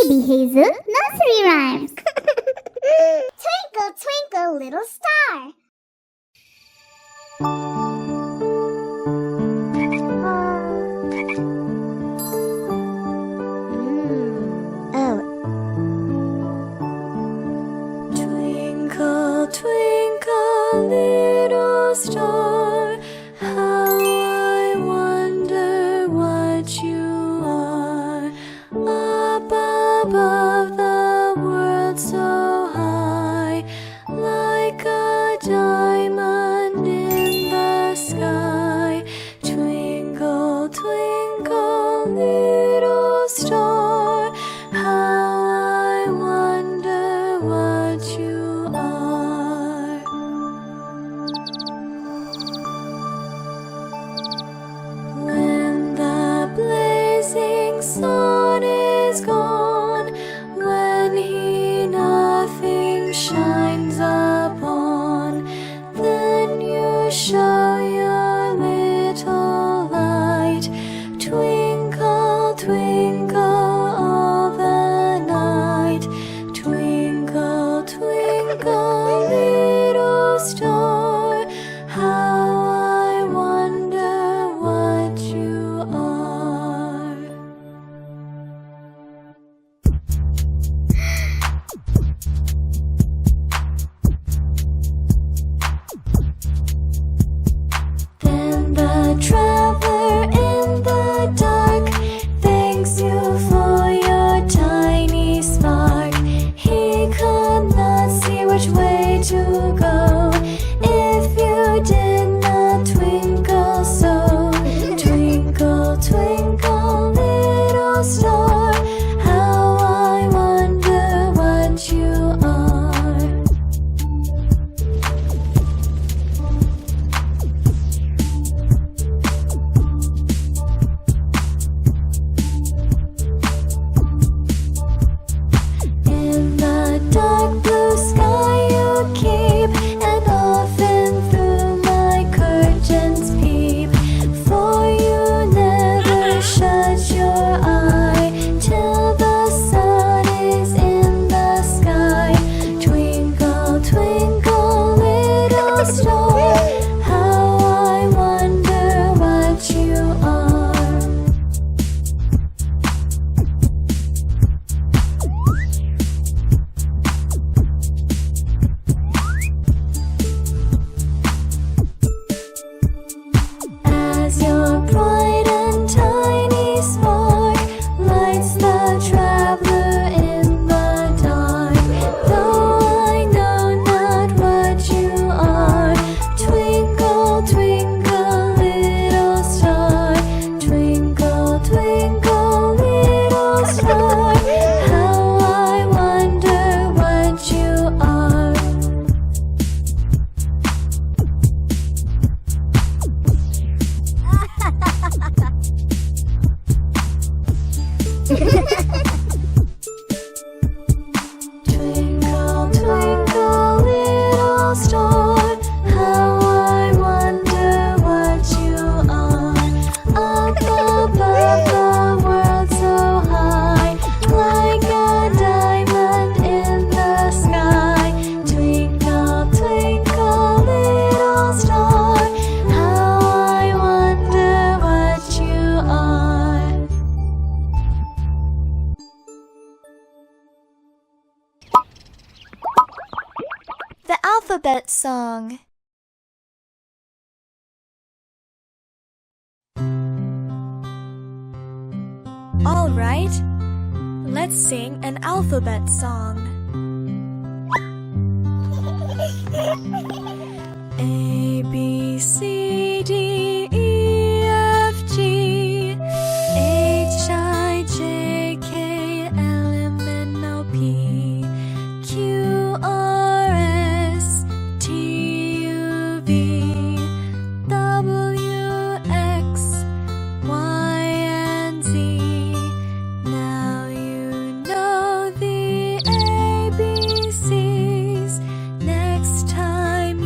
Baby Hazel Nursery Rhymes. Twinkle, twinkle, little star. Twinkle, twinkle, little star, how I wonder what you are. Up above the world so high, like a diamond in the sky. Twinkle, twinkle, little star, how I wonder what you are. When the blazing sun is gone, when he nothing shines upon, then you show your little light. Twinkle, twinkle all the night. Twinkle, twinkle, little star, how I wonder what you are. Then the traveler in the dark thanks you for your tiny spark. He could not see which way to go if you did not twinkle so. Twinkle, twinkle, little star, how I wonder what you are. In the dark blue sky you keep, and often through my curtains peep. For you never shut your eye till the sun is in the sky. Twinkle, twinkle, little star, how I wonder what you are. As your bright and tiny spark lights the traveler in the dark, though I know not what you are. Twinkle, twinkle, little star. Twinkle, twinkle, little star, how I wonder what you are. Twinkle, twinkle, little star, how I wonder what you are. Up above the world so high, like a diamond in the sky. Twinkle, twinkle, little star, how I wonder what you are. The Alphabet Song. All right, let's sing an alphabet song. A, B, C, D, E, F, G, H, I, J, K, L, M, N, O, P, Q, R, S, T, U, V, W, X, Y, and Z. Now you know the ABCs. Next time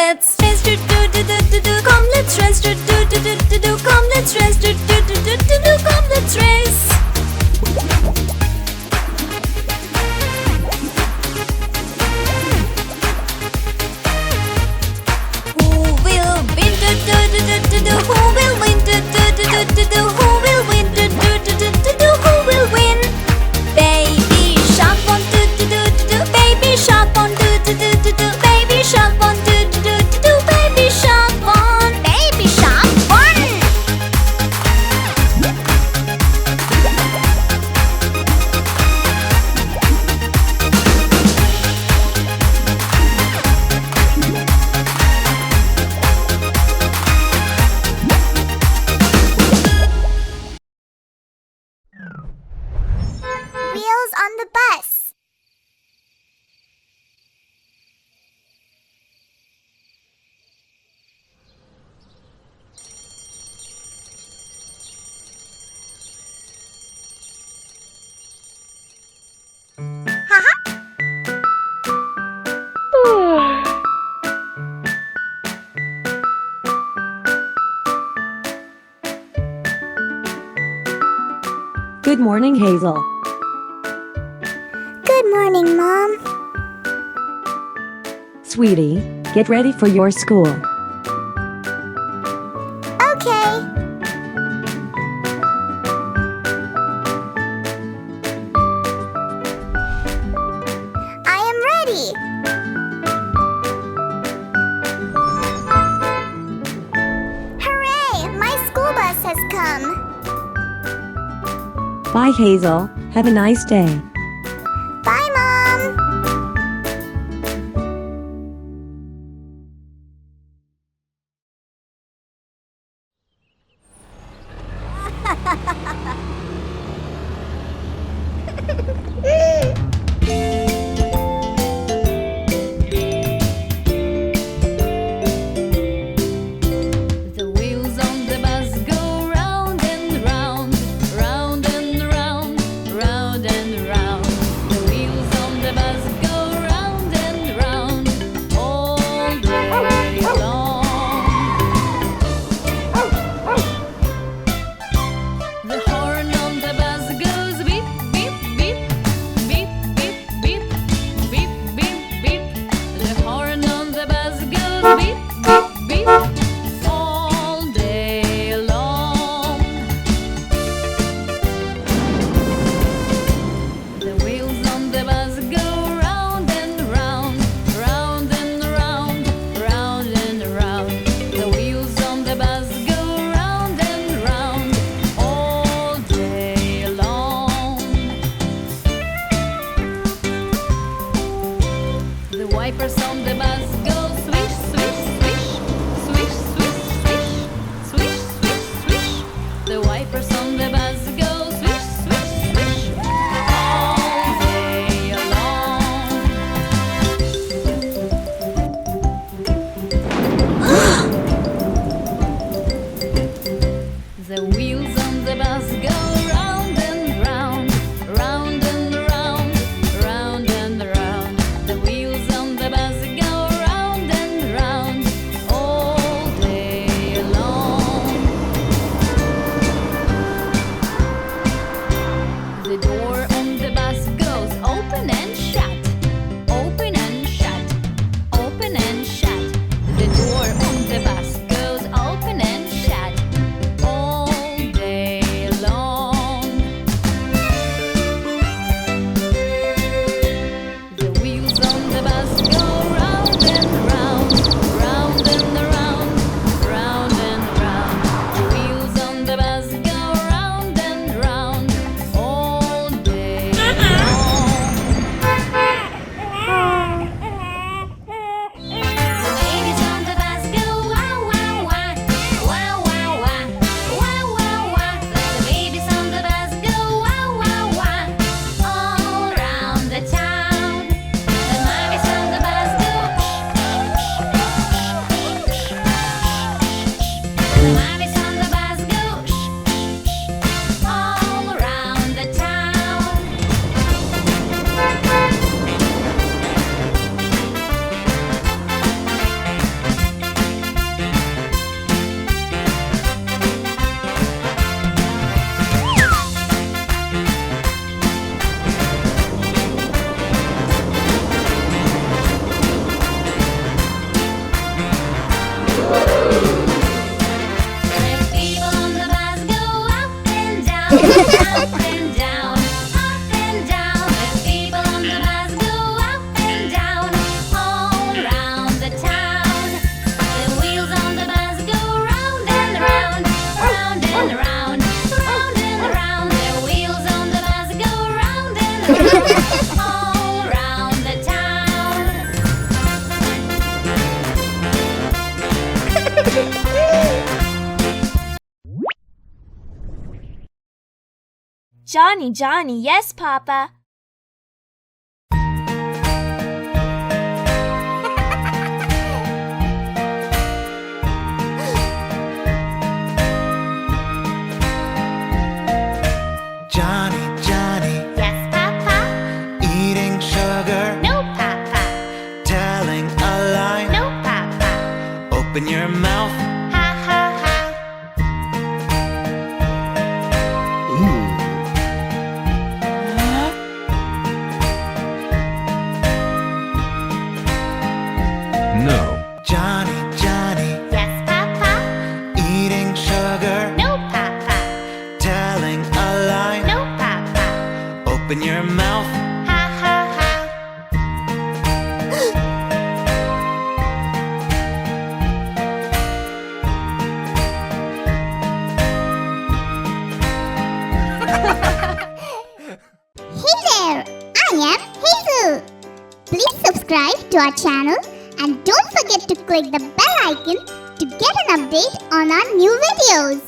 let's race, do do do do do do. Come, let's race, do do do do do do. Come, let's race, do do do do do do. Come, let's race. Who will win? Do do do do do do. Who will win? Do do do do do do. Who will win? Do do do do do do. Who will win? Baby shark won, do do do do do. Baby shark won, do do do do do. Baby shark won, do do do do do. Baby shark won. Baby shark won. Wheels on the bus. Good morning, Hazel. Good morning, Mom. Sweetie, get ready for your school. Okay. I am ready. Hooray! My school bus has come. Bye, Hazel. Have a nice day. Bye, Mom. The wheels on the bus go round and round, round and round, round and round. The wheels on the bus go round and round all day long. The horn on the bus goes beep, beep, beep, beep, beep, beep, beep, beep, beep. The horn on the bus goes beep, beep, beep all day long. The wheels on the bus go round and round, round and round, round and round. The wheels on the bus go round and round all day long. The wipers on the bus go swish, swish, swish, swish, swish, swish, swish, swish, swish. The wipers on the bus go swish, swish, swish all day long. The wheels on the bus go round and round, round and round, round and round. The wheels on the bus go round and round Johny, Johny, yes, Papa. Johny, Johny, Yes, Papa. eating sugar, No, Papa. telling a lie. No, Papa. Open your mouth. Ha ha ha. No. Johny, Johny, Yes, Papa. eating sugar, No, Papa. telling a lie. No, Papa. Open your mouth. Ha ha ha. Hey there, I am Hazel. Please subscribe to our channel and don't forget to click the bell icon to get an update on our new videos.